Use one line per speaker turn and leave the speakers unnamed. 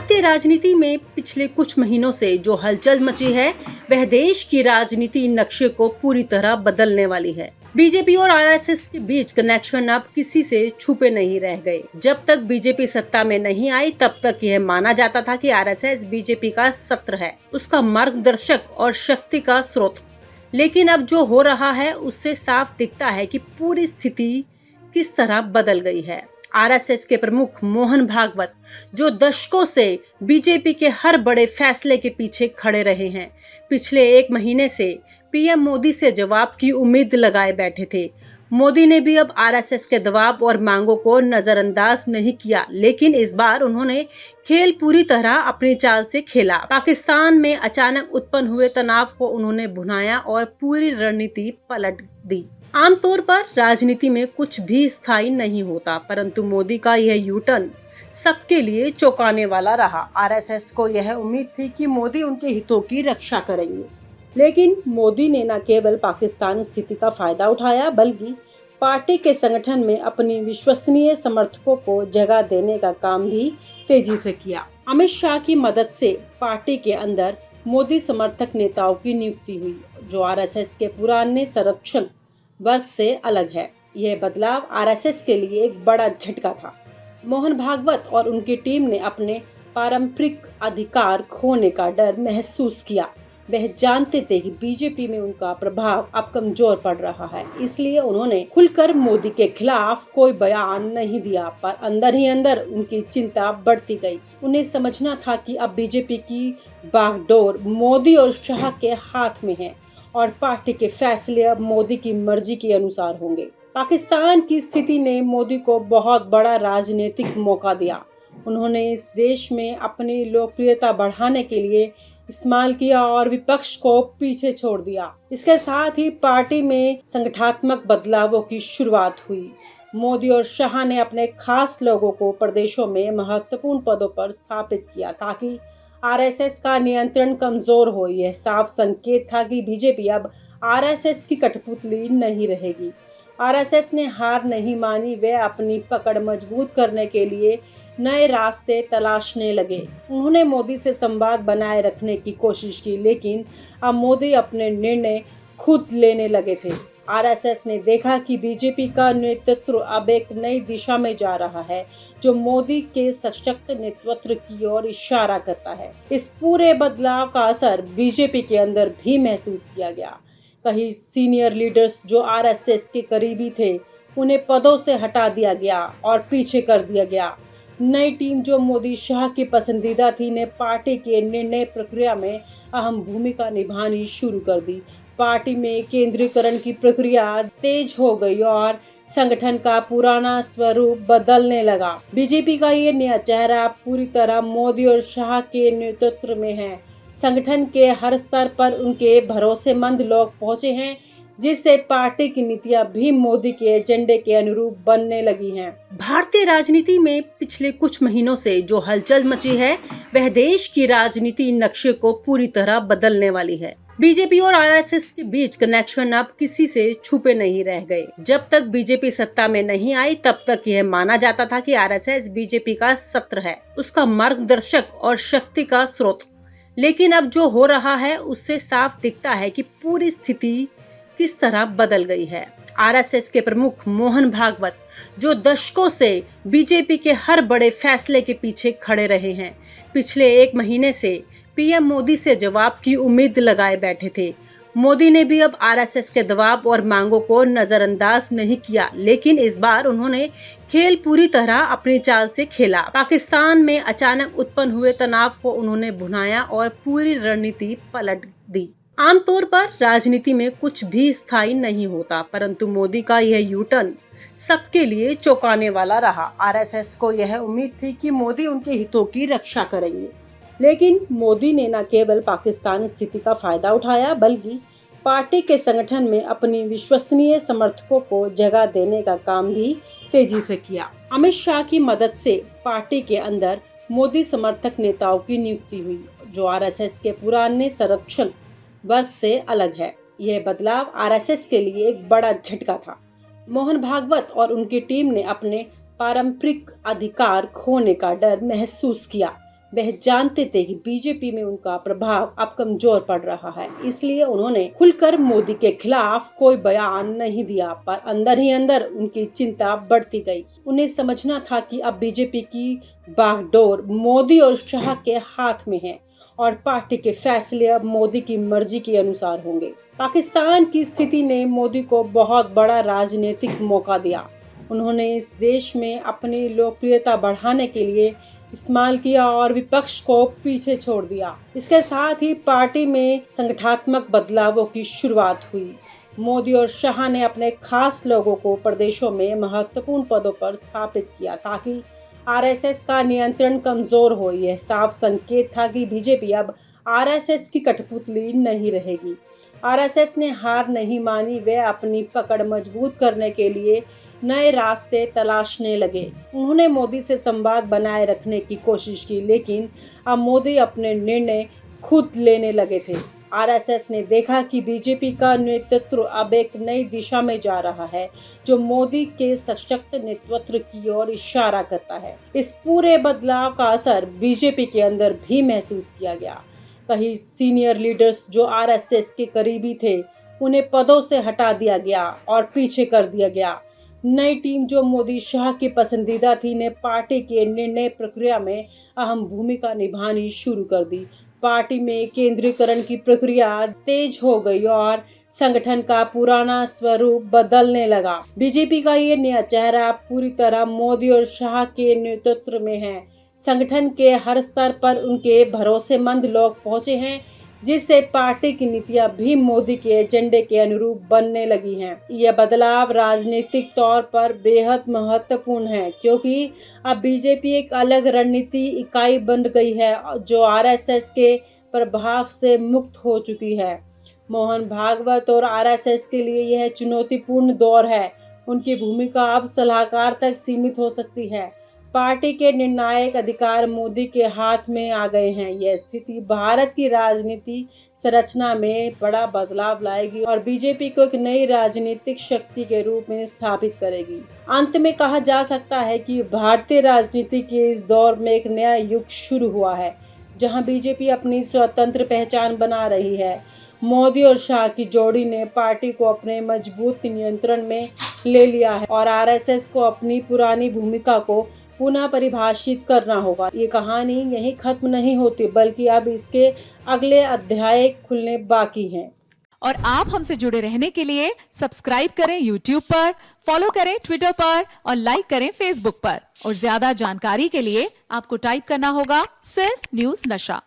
भारतीय राजनीति में पिछले कुछ महीनों से जो हलचल मची है वह देश की राजनीति नक्शे को पूरी तरह बदलने वाली है। बीजेपी और आरएसएस के बीच कनेक्शन अब किसी से छुपे नहीं रह गए। जब तक बीजेपी सत्ता में नहीं आई तब तक यह माना जाता था कि आरएसएस बीजेपी का शत्रु है, उसका मार्गदर्शक और शक्ति का स्रोत। लेकिन अब जो हो रहा है उससे साफ दिखता है कि पूरी स्थिति किस तरह बदल गई है। आरएसएस के प्रमुख मोहन भागवत, जो दशकों से बीजेपी के हर बड़े फैसले के पीछे खड़े रहे हैं, पिछले एक महीने से पीएम मोदी से जवाब की उम्मीद लगाए बैठे थे। मोदी ने भी अब आरएसएस के दबाव और मांगों को नजरअंदाज नहीं किया, लेकिन इस बार उन्होंने खेल पूरी तरह अपनी चाल से खेला। पाकिस्तान में अचानक उत्पन्न हुए तनाव को उन्होंने भुनाया और पूरी रणनीति पलट दी। आमतौर पर राजनीति में कुछ भी स्थायी नहीं होता, परंतु मोदी का यह यू टर्न सबके लिए चौंकाने वाला रहा। आरएसएस को यह उम्मीद थी कि मोदी उनके हितों की रक्षा करेंगे, लेकिन मोदी ने न केवल पाकिस्तान स्थिति का फायदा उठाया बल्कि पार्टी के संगठन में अपनी विश्वसनीय समर्थकों को जगह देने का काम भी तेजी से किया। अमित शाह की मदद से पार्टी के अंदर मोदी समर्थक नेताओं की नियुक्ति हुई, जो आरएसएस के पुराने संरक्षण वर्ग से अलग है। यह बदलाव आरएसएस के लिए एक बड़ा झटका था। मोहन भागवत और उनकी टीम ने अपने पारंपरिक अधिकार खोने का डर महसूस किया। वह जानते थे कि बीजेपी में उनका प्रभाव अब कमजोर पड़ रहा है, इसलिए उन्होंने खुलकर मोदी के खिलाफ कोई बयान नहीं दिया, पर अंदर ही अंदर उनकी चिंता बढ़ती गई। उन्हें समझना था कि अब बीजेपी की बागडोर मोदी और शाह के हाथ में है और पार्टी के फैसले अब मोदी की मर्जी के अनुसार होंगे। पाकिस्तान की स्थिति ने मोदी को बहुत बड़ा राजनीतिक मौका दिया। उन्होंने इस देश में अपनी लोकप्रियता बढ़ाने के लिए इस्तेमाल किया और विपक्ष को पीछे छोड़ दिया। इसके साथ ही पार्टी में संगठनात्मक बदलावों की शुरुआत हुई। मोदी और शाह ने अपने खास लोगों को प्रदेशों में महत्वपूर्ण पदों पर स्थापित किया ताकि आरएसएस का नियंत्रण कमजोर हो। यह साफ संकेत था कि बीजेपी अब आरएसएस की कठपुतली नहीं रहेगी। आरएसएस ने हार नहीं मानी, वे अपनी पकड़ मजबूत करने के लिए नए रास्ते तलाशने लगे। उन्होंने मोदी से संवाद बनाए रखने की कोशिश की, लेकिन अब मोदी अपने निर्णय खुद लेने लगे थे। आरएसएस ने देखा कि बीजेपी का नेतृत्व अब एक नई दिशा में जा रहा है, जो मोदी के सशक्त नेतृत्व की ओर इशारा करता है। इस पूरे बदलाव का असर बीजेपी के अंदर भी महसूस किया गया। कई सीनियर लीडर्स जो आरएसएस के करीबी थे, उन्हें पदों से हटा दिया गया और पीछे कर दिया गया। नई टीम जो मोदी शाह की पसंदीदा थी ने पार्टी के निर्णय प्रक्रिया में अहम भूमिका निभानी शुरू कर दी। पार्टी में केंद्रीकरण की प्रक्रिया तेज हो गई और संगठन का पुराना स्वरूप बदलने लगा। बीजेपी का ये नया चेहरा पूरी तरह मोदी और शाह के नेतृत्व में है। संगठन के हर स्तर पर उनके भरोसेमंद लोग पहुंचे हैं, जिससे पार्टी की नीतियां भी मोदी के एजेंडे के अनुरूप बनने लगी हैं। भारतीय राजनीति में पिछले कुछ महीनों से जो हलचल मची है वह देश की राजनीति नक्शे को पूरी तरह बदलने वाली है। बीजेपी और आरएसएस के बीच कनेक्शन अब किसी से छुपे नहीं रह गए। जब तक बीजेपी सत्ता में नहीं आई तब तक यह माना जाता था कि आरएसएस बीजेपी का शत्रु है, उसका मार्गदर्शक और शक्ति का स्रोत। लेकिन अब जो हो रहा है उससे साफ दिखता है कि पूरी स्थिति किस तरह बदल गई है। आरएसएस के प्रमुख मोहन भागवत, जो दशकों से बीजेपी के हर बड़े फैसले के पीछे खड़े रहे हैं, पिछले एक महीने से पीएम मोदी से जवाब की उम्मीद लगाए बैठे थे। मोदी ने भी अब आरएसएस के दबाव और मांगों को नजरअंदाज नहीं किया, लेकिन इस बार उन्होंने खेल पूरी तरह अपनी चाल से खेला। पाकिस्तान में अचानक उत्पन्न हुए तनाव को उन्होंने भुनाया और पूरी रणनीति पलट दी। आमतौर पर राजनीति में कुछ भी स्थायी नहीं होता, परंतु मोदी का यह यू टर्न सबके लिए चौंकाने वाला रहा। आरएसएस को यह उम्मीद थी कि मोदी उनके हितों की रक्षा करेंगे, लेकिन मोदी ने न केवल पाकिस्तान स्थिति का फायदा उठाया बल्कि पार्टी के संगठन में अपनी विश्वसनीय समर्थकों को जगह देने का काम भी तेजी से किया। अमित शाह की मदद से पार्टी के अंदर मोदी समर्थक नेताओं की नियुक्ति हुई, जो आरएसएस के पुराने संरक्षण वर्ग से अलग है। यह बदलाव आरएसएस के लिए एक बड़ा झटका था। मोहन भागवत और उनकी टीम ने अपने पारंपरिक अधिकार खोने का डर महसूस किया। वह जानते थे कि बीजेपी में उनका प्रभाव अब कमजोर पड़ रहा है, इसलिए उन्होंने खुलकर मोदी के खिलाफ कोई बयान नहीं दिया, पर अंदर ही अंदर उनकी चिंता बढ़ती गई। उन्हें समझना था कि अब बीजेपी की बागडोर मोदी और शाह के हाथ में है और पार्टी के फैसले अब मोदी की मर्जी के अनुसार होंगे। पाकिस्तान की स्थिति ने मोदी को बहुत बड़ा राजनीतिक मौका दिया। उन्होंने इस देश में अपनी लोकप्रियता बढ़ाने के लिए इस्तेमाल किया और विपक्ष को पीछे छोड़ दिया। इसके साथ ही पार्टी में संगठनात्मक बदलावों की शुरुआत हुई। मोदी और शाह ने अपने खास लोगों को प्रदेशों में महत्वपूर्ण पदों पर स्थापित किया ताकि आरएसएस का नियंत्रण कमजोर हो। यह साफ संकेत था कि बीजेपी अब आरएसएस की कठपुतली नहीं रहेगी। आरएसएस ने हार नहीं मानी, वे अपनी पकड़ मजबूत करने के लिए नए रास्ते तलाशने लगे। उन्होंने मोदी से संवाद बनाए रखने की कोशिश की, लेकिन अब मोदी अपने निर्णय खुद लेने लगे थे। आरएसएस ने देखा कि बीजेपी का नेतृत्व अब एक नई दिशा में जा रहा है, जो मोदी के सशक्त नेतृत्व की ओर इशारा करता है। इस पूरे बदलाव का असर बीजेपी के अंदर भी महसूस किया गया। कई सीनियर लीडर्स जो आरएसएस के करीबी थे, उन्हें पदों से हटा दिया गया और पीछे कर दिया गया। नई टीम जो मोदी शाह की पसंदीदा थी ने पार्टी के निर्णय प्रक्रिया में अहम भूमिका निभानी शुरू कर दी। पार्टी में केंद्रीकरण की प्रक्रिया तेज हो गई और संगठन का पुराना स्वरूप बदलने लगा। बीजेपी का ये नया चेहरा पूरी तरह मोदी और शाह के नेतृत्व में है। संगठन के हर स्तर पर उनके भरोसेमंद लोग पहुंचे हैं, जिससे पार्टी की नीतियां भी मोदी के एजेंडे के अनुरूप बनने लगी हैं। यह बदलाव राजनीतिक तौर पर बेहद महत्वपूर्ण है, क्योंकि अब बीजेपी एक अलग रणनीति इकाई बन गई है जो आरएसएस के प्रभाव से मुक्त हो चुकी है। मोहन भागवत और आरएसएस के लिए यह चुनौतीपूर्ण दौर है। उनकी भूमिका अब सलाहकार तक सीमित हो सकती है। पार्टी के निर्णायक अधिकार मोदी के हाथ में आ गए हैं। यह स्थिति भारत की राजनीति संरचना में बड़ा बदलाव लाएगी और बीजेपी को एक नई राजनीतिक शक्ति के रूप में स्थापित करेगी। अंत में कहा जा सकता है कि भारतीय राजनीति के इस दौर में एक नया युग शुरू हुआ है, जहां बीजेपी अपनी स्वतंत्र पहचान बना रही है। मोदी और शाह की जोड़ी ने पार्टी को अपने मजबूत नियंत्रण में ले लिया है और आरएसएस को अपनी पुरानी भूमिका को पुनः परिभाषित करना होगा। ये कहानी यहीं खत्म नहीं होती, बल्कि अब इसके अगले अध्याय खुलने बाकी हैं।
और आप हमसे जुड़े रहने के लिए सब्सक्राइब करें YouTube पर, फॉलो करें Twitter पर और लाइक करें Facebook पर। और ज्यादा जानकारी के लिए आपको टाइप करना होगा सिर्फ न्यूज़ नशा।